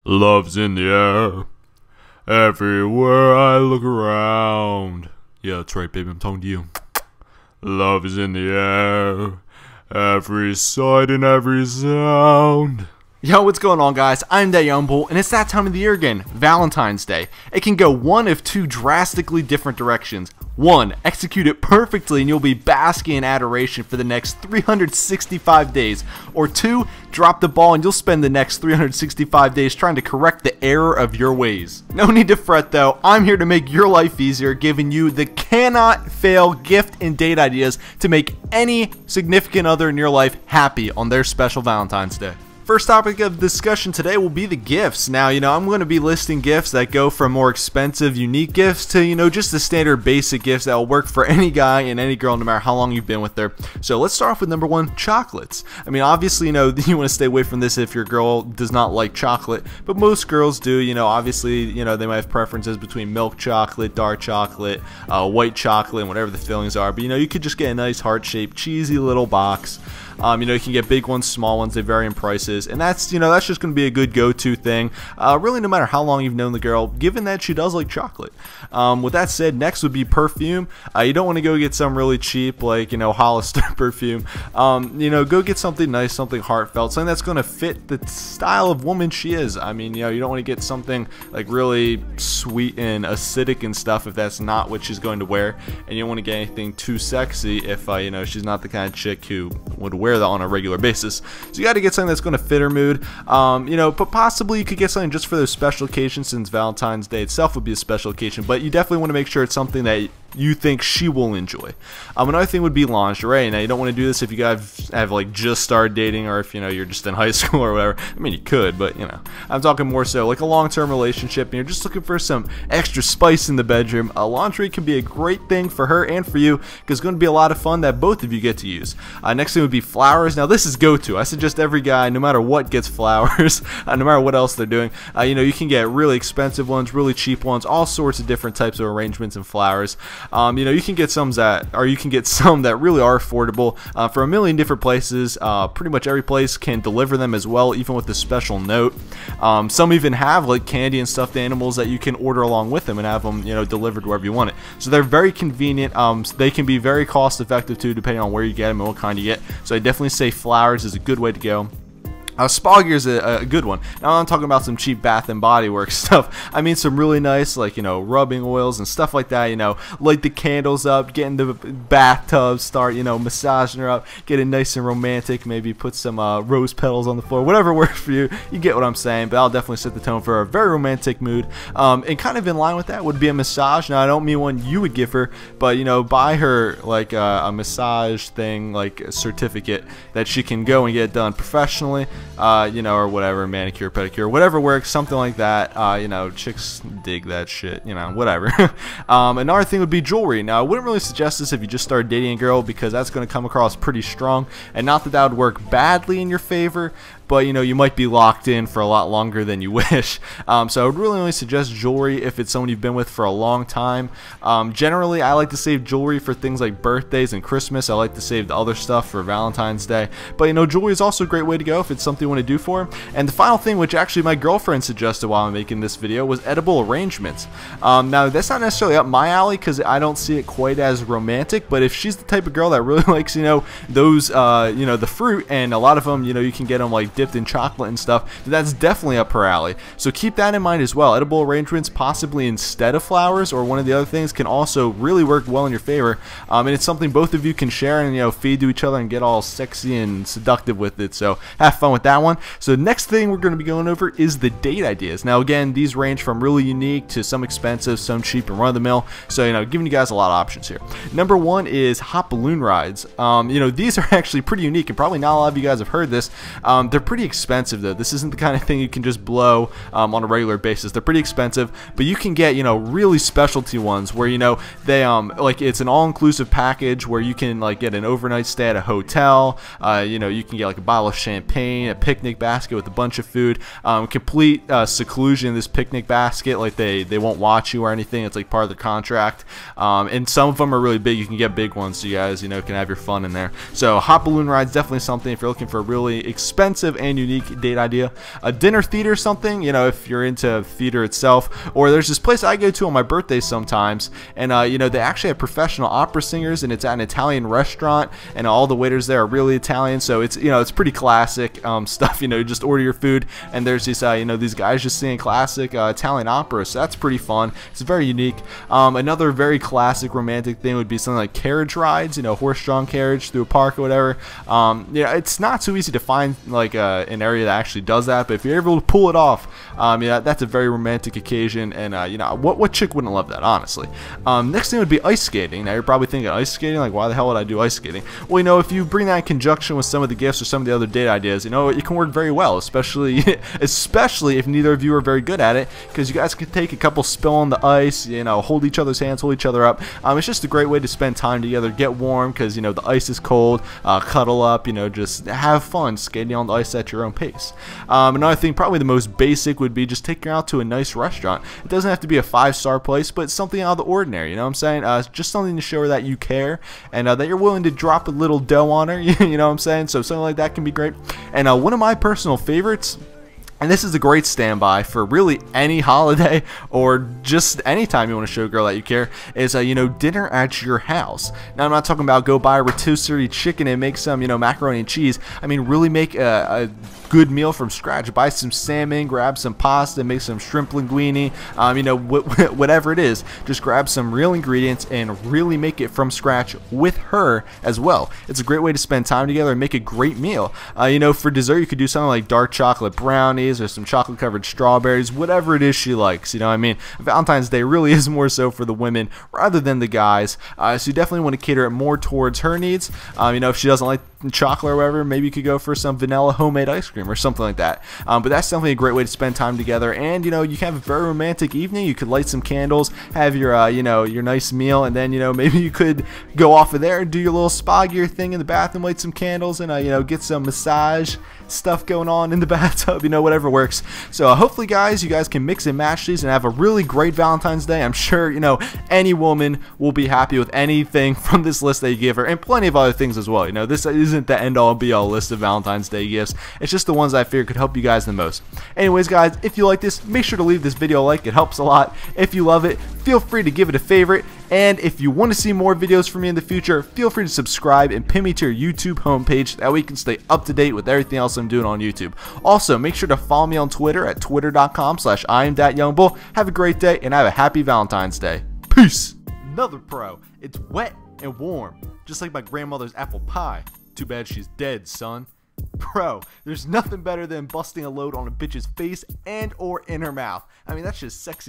Love's in the air. Everywhere I look around. Yeah, that's right, baby. I'm talking to you. Love is in the air. Every sight and every sound. Yo, what's going on, guys? I'm DayYoungBull, and it's that time of the year again, Valentine's Day. It can go one of two drastically different directions. One, execute it perfectly and you'll be basking in adoration for the next 365 days. Or two, drop the ball and you'll spend the next 365 days trying to correct the error of your ways. No need to fret though, I'm here to make your life easier, giving you the cannot fail gift and date ideas to make any significant other in your life happy on their special Valentine's Day. First topic of discussion today will be the gifts. Now, I'm going to be listing gifts that go from more expensive, unique gifts to, just the standard basic gifts that will work for any guy and any girl no matter how long you've been with her. So let's start off with number one, chocolates. I mean, obviously, you want to stay away from this if your girl does not like chocolate, but most girls do. Obviously, they might have preferences between milk chocolate, dark chocolate, white chocolate, and whatever the fillings are. But, you could just get a nice heart-shaped, cheesy little box. You can get big ones, small ones, they vary in prices, and that's just going to be a good go-to thing, really no matter how long you've known the girl, given that she does like chocolate. With that said, next would be perfume. You don't want to go get some really cheap, like, Hollister perfume. Go get something nice, something heartfelt, something that's going to fit the style of woman she is. I mean, you don't want to get something, like, really sweet and acidic and stuff if that's not what she's going to wear, and you don't want to get anything too sexy if, she's not the kind of chick who would wear that on a regular basis. So you got to get something that's going to fit her mood. But possibly you could get something just for those special occasions, since Valentine's Day itself would be a special occasion, but you definitely want to make sure it's something that you think she will enjoy. Another thing would be lingerie. Now, you don't want to do this if you guys have like just started dating, or if you're just in high school or whatever. I mean, you could, but I'm talking more so like a long-term relationship and you're just looking for some extra spice in the bedroom. Lingerie can be a great thing for her and for you, because it's going to be a lot of fun that both of you get to use. Next thing would be flowers. Now, this is go-to. I suggest every guy, no matter what, gets flowers, no matter what else they're doing. You can get really expensive ones, really cheap ones, all sorts of different types of arrangements and flowers. You can get some that really are affordable for a million different places. Pretty much every place can deliver them as well, even with a special note. Some even have like candy and stuffed animals that you can order along with them and have them delivered wherever you want it. So they're very convenient. They can be very cost effective too, depending on where you get them and what kind you get. So I definitely say flowers is a good way to go. Spa gear is a good one. Now, I'm not talking about some cheap Bath and Body Works stuff. I mean some really nice, like, rubbing oils and stuff like that. Light the candles up, get in the bathtub, start, massaging her up, get it nice and romantic. Maybe put some rose petals on the floor, whatever works for you. You get what I'm saying, but I'll definitely set the tone for a very romantic mood. And kind of in line with that would be a massage. Now, I don't mean one you would give her, but, buy her, like, a massage thing, like a certificate that she can go and get done professionally. Or whatever, manicure, pedicure, whatever works, something like that. Chicks dig that shit, whatever. Another thing would be jewelry. Now, I wouldn't really suggest this if you just started dating a girl, because that's going to come across pretty strong, and not that that would work badly in your favor, but you might be locked in for a lot longer than you wish. So I would really only suggest jewelry if it's someone you've been with for a long time. Generally, I like to save jewelry for things like birthdays and Christmas. I like to save the other stuff for Valentine's Day. But jewelry is also a great way to go if it's something you want to do for her. And the final thing, which actually my girlfriend suggested while I'm making this video, was edible arrangements. Now, that's not necessarily up my alley, because I don't see it quite as romantic. But if she's the type of girl that really likes, those, the fruit, and a lot of them, you can get them like dipped in chocolate and stuff, that's definitely up her alley. So keep that in mind as well. Edible arrangements, possibly instead of flowers or one of the other things, can also really work well in your favor. And it's something both of you can share and feed to each other and get all sexy and seductive with it. So have fun with that one. So the next thing we're going to be going over is the date ideas. Now, again, these range from really unique to some expensive, some cheap and run-of-the-mill. So giving you guys a lot of options here. Number one is hot balloon rides. These are actually pretty unique, and probably not a lot of you guys have heard this. They're pretty expensive though. This isn't the kind of thing you can just blow on a regular basis. They're pretty expensive, but you can get really specialty ones where they like, it's an all-inclusive package where you can like get an overnight stay at a hotel. You can get like a bottle of champagne, a picnic basket with a bunch of food, complete seclusion in this picnic basket. Like they won't watch you or anything. It's like part of the contract. And some of them are really big. You can get big ones, so you guys can have your fun in there. So hot balloon rides, definitely something if you're looking for a really expensive creative and unique date idea. A dinner theater something, you know, if you're into theater itself. Or there's this place I go to on my birthday sometimes, and you know, they actually have professional opera singers, and it's at an Italian restaurant, and all the waiters there are really Italian, so it's, you know, it's pretty classic stuff. You know, you just order your food, and there's these you know, these guys just singing classic Italian opera, so that's pretty fun. It's very unique. Another very classic romantic thing would be something like carriage rides, you know, horse-drawn carriage through a park or whatever. Yeah, it's not so easy to find like an area that actually does that, but if you're able to pull it off, yeah, that's a very romantic occasion, and you know, what chick wouldn't love that, honestly. Next thing would be ice skating. Now you're probably thinking, ice skating, like, why the hell would I do ice skating? Well, you know, if you bring that in conjunction with some of the gifts or some of the other date ideas, you know, it can work very well, especially if neither of you are very good at it, because you guys can take a couple spill on the ice, you know, hold each other's hands, hold each other up. It's just a great way to spend time together, get warm, because, you know, the ice is cold, cuddle up, you know, just have fun skating on the ice at your own pace. Another thing, probably the most basic, would be just taking her out to a nice restaurant. It doesn't have to be a 5-star place, but something out of the ordinary, you know what I'm saying? Just something to show her that you care, and that you're willing to drop a little dough on her, you know what I'm saying? So something like that can be great. And one of my personal favorites, and this is a great standby for really any holiday or just any time you want to show a girl that you care, is you know, dinner at your house. Now, I'm not talking about go buy a rotisserie chicken and make some, you know, macaroni and cheese. I mean, really make a good meal from scratch. Buy some salmon, grab some pasta, make some shrimp linguine, you know, whatever it is. Just grab some real ingredients and really make it from scratch with her as well. It's a great way to spend time together and make a great meal. You know, for dessert, you could do something like dark chocolate brownies or some chocolate covered strawberries, whatever it is she likes. You know what I mean? Valentine's Day really is more so for the women rather than the guys. So you definitely want to cater it more towards her needs. You know, if she doesn't like chocolate or whatever, maybe you could go for some vanilla homemade ice cream or something like that. But that's definitely a great way to spend time together, and you know, you can have a very romantic evening. You could light some candles, have your you know, your nice meal, and then, you know, maybe you could go off of there and do your little spa gear thing in the bathroom, light some candles, and you know, get some massage stuff going on in the bathtub, you know, whatever works. So hopefully, guys, you guys can mix and match these and have a really great Valentine's Day. I'm sure, you know, any woman will be happy with anything from this list that you give her, and plenty of other things as well. You know, this isn't the end all be all list of Valentine's Day gifts. It's just the ones I figured could help you guys the most. Anyways, guys, if you like this, make sure to leave this video a like. It helps a lot. If you love it, feel free to give it a favorite. And if you want to see more videos from me in the future, feel free to subscribe and pin me to your YouTube homepage. That way you can stay up to date with everything else I'm doing on YouTube. Also, make sure to follow me on Twitter at twitter.com/IamThatYoungBull. Have a great day and have a happy Valentine's Day. Peace. Another pro. It's wet and warm, just like my grandmother's apple pie. Too bad she's dead, son. Bro, there's nothing better than busting a load on a bitch's face and or in her mouth. I mean, that's just sexy.